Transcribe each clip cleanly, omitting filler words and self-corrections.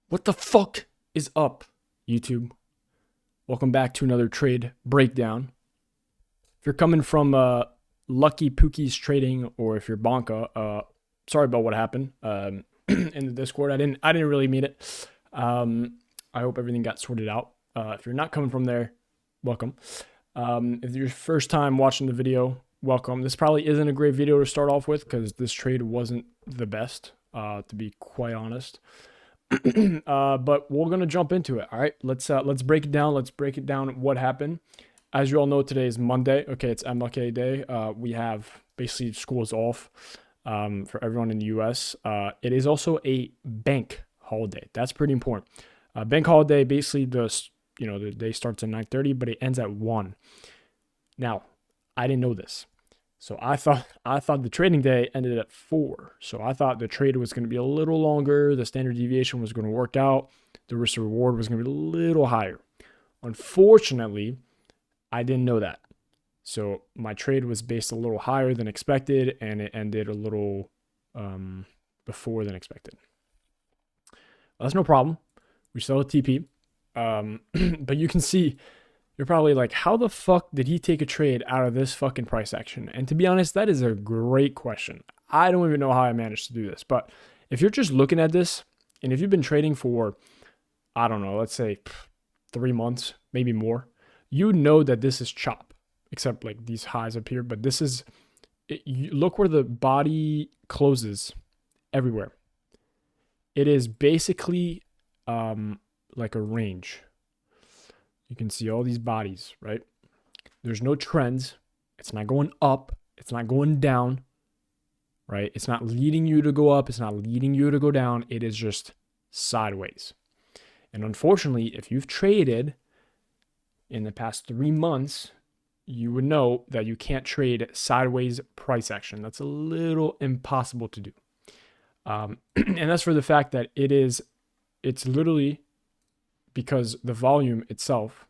What the fuck is up, YouTube? Welcome back to another trade breakdown. If you're coming from Lucky Pookie's Trading, or if you're Bonka, sorry about what happened in the Discord. I didn't really mean it. I hope everything got sorted out. If you're not coming from there, welcome. If you're your first time watching the video, welcome. This probably isn't a great video to start off with because this trade wasn't the best, to be quite honest. But we're gonna jump into it. All right, let's break it down. Let's break it down what happened. As you all know, today is Monday. Okay, it's MLK Day. We have basically schools off for everyone in the U.S. It is also a bank holiday. That's pretty important. Bank holiday basically the day starts at 9:30, but it ends at 1. Now, I didn't know this. So I thought the trading day ended at 4. So I thought the trade was going to be a little longer. The standard deviation was going to work out. The risk reward was going to be a little higher. Unfortunately, I didn't know that. So my trade was based a little higher than expected, and it ended a little before than expected. That's no problem. We still have TP. But you can see, you're probably like, how the fuck did he take a trade out of this fucking price action? And to be honest, that is a great question. I don't even know how I managed to do this. But if you're just looking at this, and if you've been trading for, I don't know, let's say 3 months, maybe more, you know that this is chop, except like these highs up here. But this is, look where the body closes everywhere. It is basically like a range. You can see all these bodies, right? There's no trends. It's not going up. It's not going down, right? It's not leading you to go up. It's not leading you to go down. It is just sideways. And unfortunately, if you've traded in the past 3 months, you would know that you can't trade sideways price action. That's a little impossible to do. And that's for the fact that it's literally because the volume itself,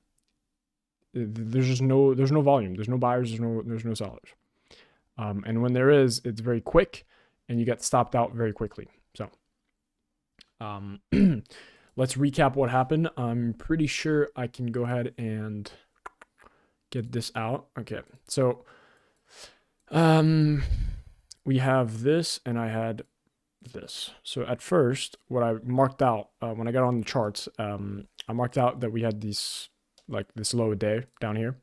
there's no volume, there's no buyers, there's no sellers, and when there is, it's very quick, and you get stopped out very quickly. So, let's recap what happened. I'm pretty sure I can go ahead and get this out. Okay, so we have this, and I had this. So at first, what I marked out when I got on the charts, I marked out that we had these, like this low day down here,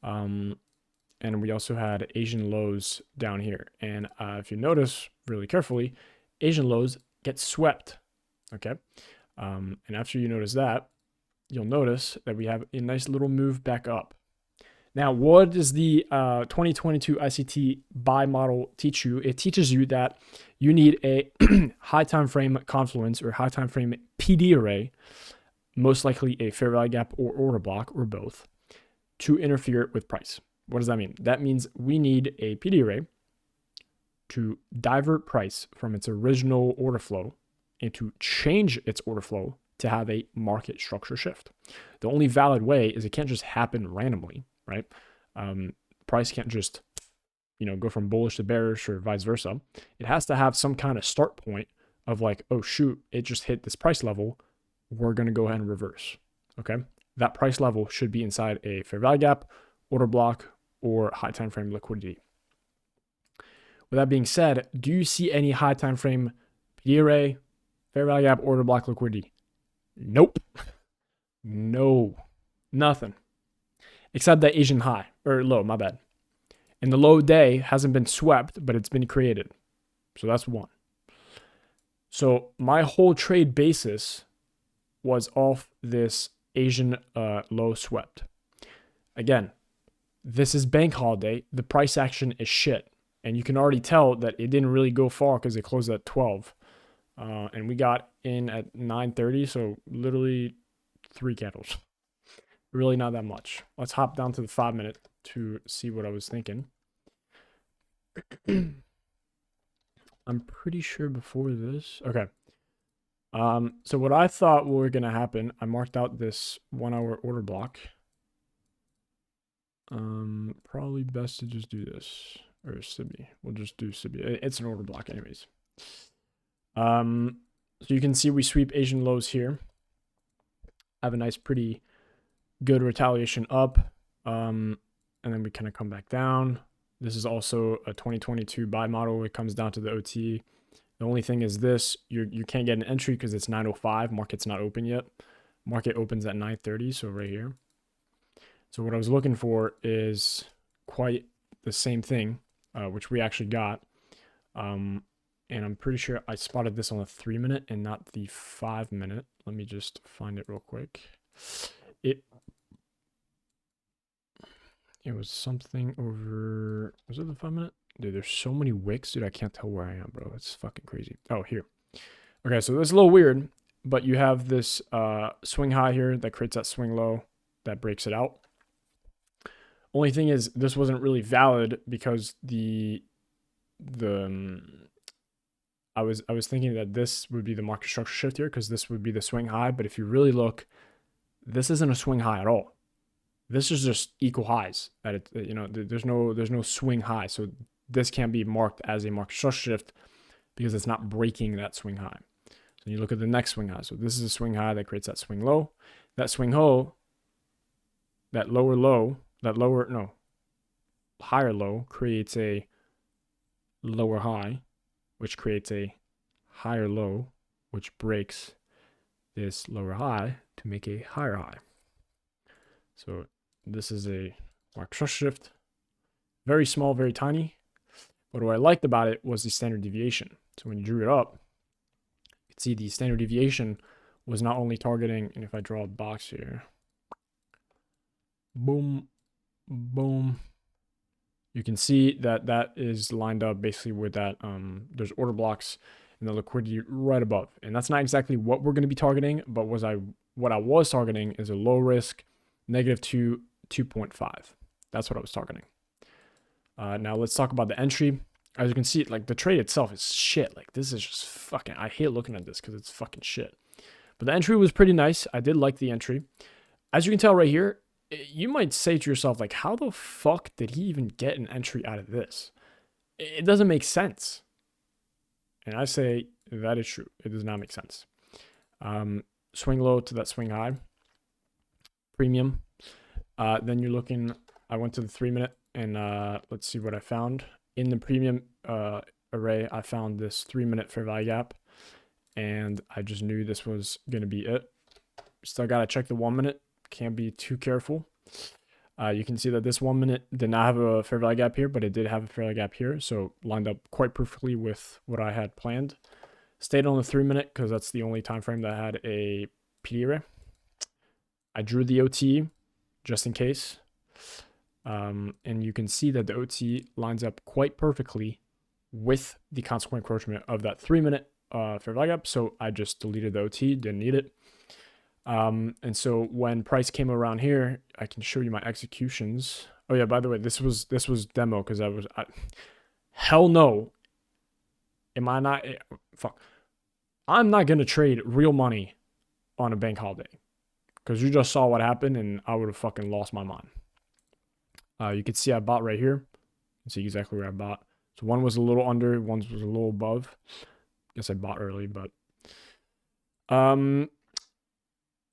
and we also had Asian lows down here. And if you notice really carefully, Asian lows get swept. Okay, and after you notice that, you'll notice that we have a nice little move back up. Now, what does the 2022 ICT buy model teach you? It teaches you that you need a high time frame confluence or high time frame PD array, most likely a fair value gap or order block or both, to interfere with price. What does that mean? That means we need a PD array to divert price from its original order flow and to change its order flow to have a market structure shift. The only valid way is it can't just happen randomly, right? Price can't just, go from bullish to bearish or vice versa. It has to have some kind of start point of like, oh shoot, it just hit this price level. We're going to go ahead and reverse. Okay. That price level should be inside a fair value gap, order block, or high time frame liquidity. With that being said, do you see any high time frame PD array, fair value gap, order block liquidity? Nope. No, nothing. Except that Asian high, or low, my bad. And the low day hasn't been swept, but it's been created. So that's one. So my whole trade basis was off this Asian low swept. Again, this is bank holiday. The price action is shit. And you can already tell that it didn't really go far because it closed at 12. And we got in at 9:30, so literally 3 candles. Really not that much. Let's hop down to the 5 minute to see what I was thinking. I'm pretty sure before this. Okay. So what I thought were going to happen, I marked out this 1 hour order block. Probably best to just do this, or Sibi. We'll just do Sibi. It's an order block anyways. So you can see we sweep Asian lows here. Have a nice, pretty good retaliation up. And then we kind of come back down. This is also a 2022 buy model. It comes down to the OT. The only thing is this, you can't get an entry because it's 9:05. Market's not open yet. Market opens at 9:30, so right here. So what I was looking for is quite the same thing, which we actually got. And I'm pretty sure I spotted this on the 3-minute and not the 5-minute. Let me just find it real quick. It was something over, was it the 5-minute? Dude, there's so many wicks. Dude, I can't tell where I am, bro. It's fucking crazy. Oh, here. Okay, so this is a little weird, but you have this swing high here that creates that swing low that breaks it out. Only thing is, this wasn't really valid because I was thinking that this would be the market structure shift here because this would be the swing high. But if you really look, this isn't a swing high at all. This is just equal highs. There's no swing high. So this can't be marked as a market structure shift because it's not breaking that swing high. So you look at the next swing high. So this is a swing high that creates that swing low. That swing low, higher low creates a lower high, which creates a higher low, which breaks this lower high to make a higher high. So this is a market structure shift. Very small, very tiny. But what I liked about it was the standard deviation. So when you drew it up, you can see the standard deviation was not only targeting, and if I draw a box here, boom, boom, you can see that that is lined up basically with that. There's order blocks and the liquidity right above. And that's not exactly what we're going to be targeting, but what I was targeting is a low risk, -2, 2.5. That's what I was targeting. Now let's talk about the entry. As you can see, like the trade itself is shit. Like this is just fucking, I hate looking at this because it's fucking shit. But the entry was pretty nice. I did like the entry. As you can tell right here, you might say to yourself, like, how the fuck did he even get an entry out of this? It doesn't make sense. And I say that is true. It does not make sense. Swing low to that swing high. Premium. Then you're looking, I went to the 3-minute and let's see what I found. In the premium array, I found this 3-minute fair value gap. And I just knew this was going to be it. Still got to check the 1-minute. Can't be too careful. You can see that this 1-minute did not have a fair value gap here, but it did have a fair value gap here. So lined up quite perfectly with what I had planned. Stayed on the 3-minute because that's the only time frame that had a PD array. I drew the OT just in case. And you can see that the OT lines up quite perfectly with the consequent encroachment of that 3-minute fair value gap. So I just deleted the OT, didn't need it. And so when price came around here, I can show you my executions. Oh yeah, by the way, this was demo because hell no. Am I not? Fuck. I'm not going to trade real money on a bank holiday because you just saw what happened and I would have fucking lost my mind. You can see I bought right here. You can see exactly where I bought. So one was a little under, one was a little above. Guess I bought early, but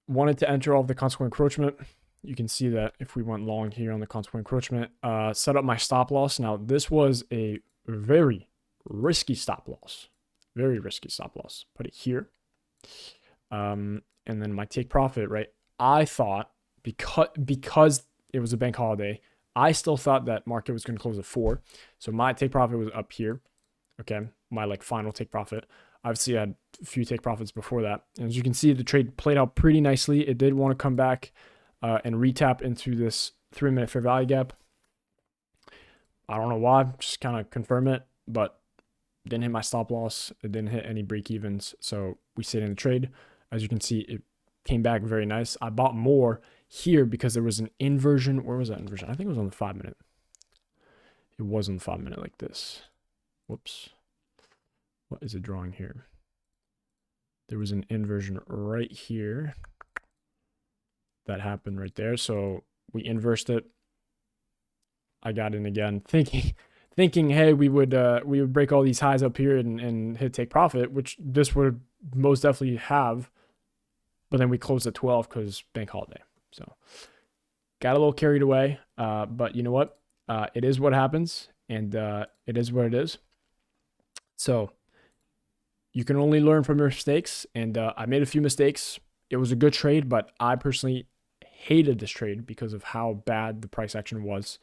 wanted to enter all of the consequent encroachment. You can see that if we went long here on the consequent encroachment, set up my stop loss. Now this was a very risky stop loss. Very risky stop loss. Put it here. And then my take profit, right? I thought because it was a bank holiday, I still thought that market was going to close at 4. So my take profit was up here. Okay. My like final take profit. Obviously I had a few take profits before that. And as you can see, the trade played out pretty nicely. It did want to come back and retap into this 3-minute fair value gap. I don't know why, just kind of confirm it, but didn't hit my stop loss. It didn't hit any break evens. So we stayed in the trade. As you can see, it came back very nice. I bought more here because there was an inversion. Where was that inversion? I think it was on the 5-minute. It was on the 5-minute like this. Whoops. What is it drawing here? There was an inversion right here. That happened right there. So we inversed it. I got in again thinking, hey, we would break all these highs up here and hit take profit, which this would most definitely have, but then we closed at 12 because bank holiday. So got a little carried away, but you know what? It is what happens, and it is what it is. So you can only learn from your mistakes, and I made a few mistakes. It was a good trade, but I personally hated this trade because of how bad the price action was.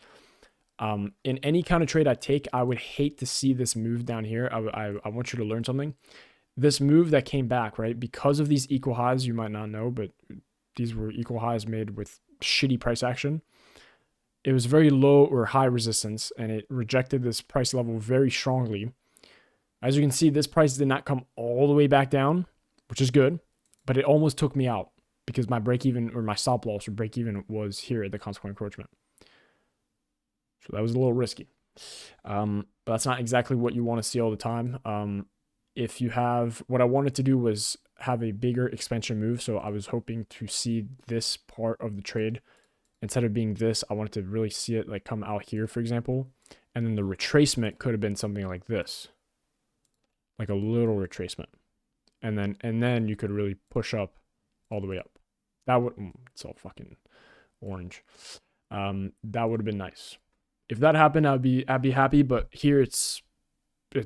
In any kind of trade I take, I would hate to see this move down here. I want you to learn something. This move that came back, right? Because of these equal highs, you might not know, but these were equal highs made with shitty price action. It was very low or high resistance, and it rejected this price level very strongly. As you can see, this price did not come all the way back down, which is good, but it almost took me out because my break even or my stop loss or break even was here at the consequent encroachment. So that was a little risky. But that's not exactly what you want to see all the time. If you have, what I wanted to do was have a bigger expansion move. So I was hoping to see this part of the trade. Instead of being this, I wanted to really see it like come out here, for example. And then the retracement could have been something like this. Like a little retracement. And then you could really push up all the way up. That would, it's all fucking orange. That would have been nice. If that happened, I'd be happy, but here it's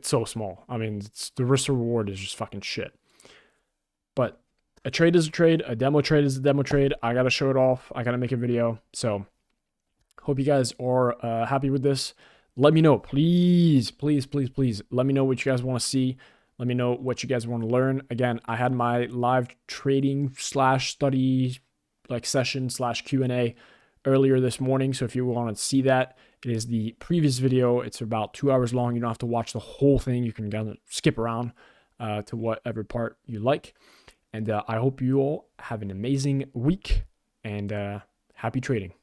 so small. I mean, the risk to reward is just fucking shit. But a trade is a trade, a demo trade is a demo trade. I gotta show it off. I gotta make a video. So hope you guys are happy with this. Let me know, please, please, please, please. Let me know what you guys want to see. Let me know what you guys want to learn. Again, I had my live trading / study like session / Q&A earlier this morning. So if you want to see that, it is the previous video. It's about 2 hours long. You don't have to watch the whole thing. You can kind of skip around to whatever part you like. And I hope you all have an amazing week and happy trading.